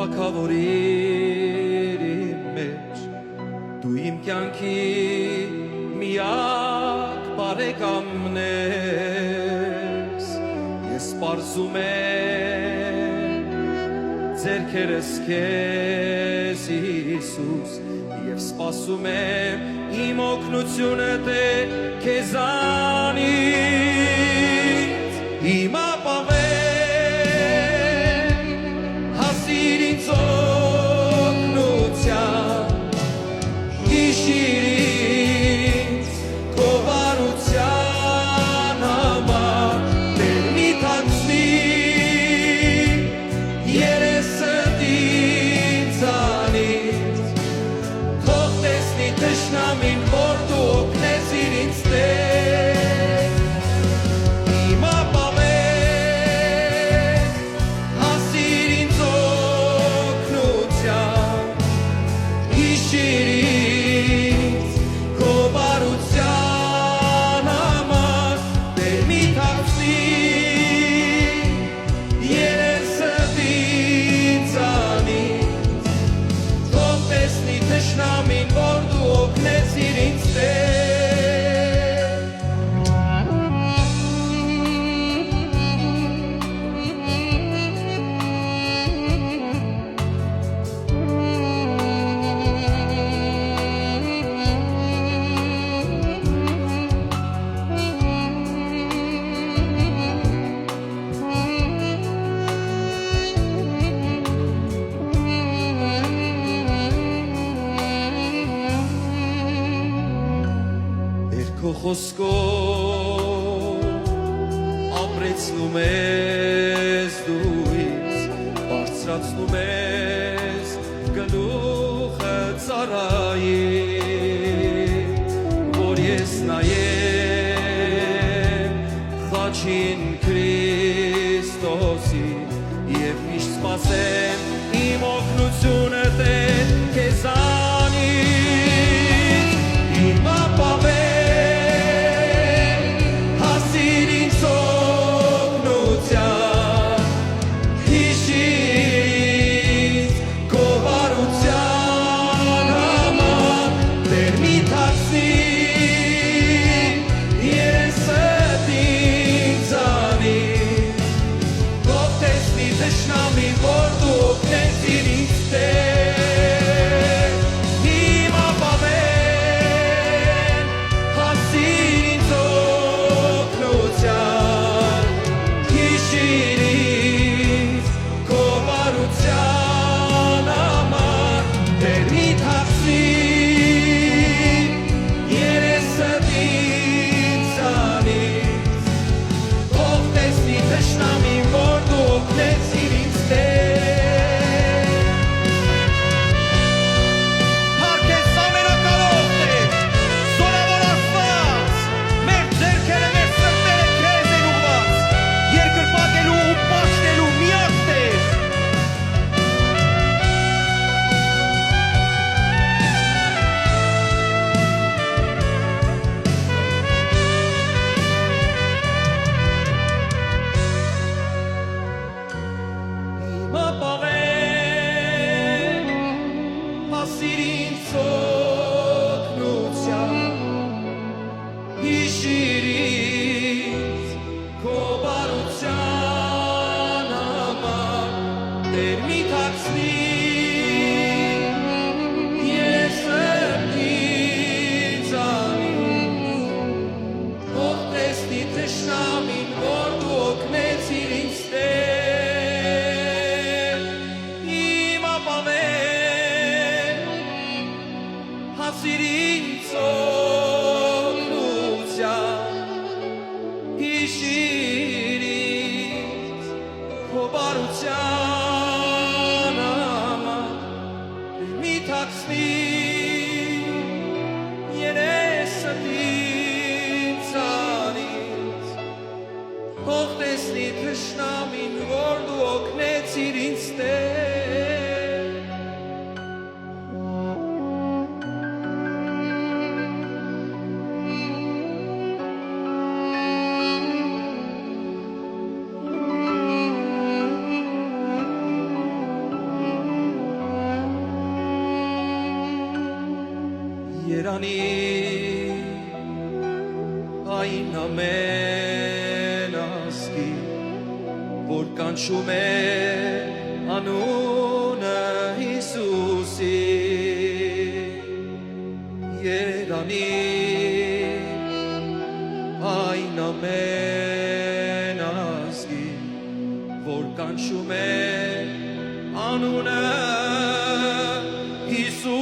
թագավորիր իմ մեջ, դու իմ կյանքի միակ բարեկամն ես, ես պարզում եմ ձեռքերս քեզ Հիսուս, և սպասում եմ իմ օգնությունը Տեր քեզանից, իմ ապավեն, հասիր ինձ օգնության, հիշիր ինձ քո բարության համար, Տեր մի թաքցնի երեսդ ինձանից, թող տեսնի թշնամին, որ դու օգնեցիր ինձ Տեր, իմ ապավեն, հասիր ինձ օգնության, հիշիր ինձ քո բարության համար, Տեր մի թաքցնի երեսդ ինձանից, թող տեսնի թշնամին, որ դու օգնեցիր ինձ Տեր, քո խոսքով ապրեցնում ես դու ինձ, բարձրացնում ես գլուխը ծառայի, որ ես նայեմ խաչին Քրիստոսի և միշտ սպասեմ իմ օգնությունը Տեր քեզանից, իմ ապավեն, Թշնամին, որ դու օգնեցիր ինձ Տեր, իմ ապավեն, հասիր ինձ օգնության, հիշիր ինձ քո բարության համար, Տեր մի թաքցնի երեսդ ինձանից, թող տեսնի թշնամին, որ դու օգնեցիր ինձ Տեր, հարգես ամենակարող Տեր, զորավոր Աստված, մեր ձեռքերը, մեր սրտերը քեզ են ուղղված, երկրպագելու ու պաշտելու միակ Տեր, իմ ապավեն, հասիր ինձ օգնության, հիշիր ինձ քո բարության համար, Տեր մի թաքցնի երեսդ ինձանից, թող տեսնի թշնամին, որ դու օգնեցիր ինձ Տեր, իմ ապավեն, հասիր ինձ օգնության, հիշիր ինձ քո բարության համար, մի թաքցնի երեսդ ինձանից, թող տեսնի թշնամին, որ դու օգնեցիր ինձ Տեր, երանի այն ամեն ասկի, որ կանչում է անունը Հիսուսի, երանի այն ամեն ազգի, որ կանչում է անունը Հիսուսի.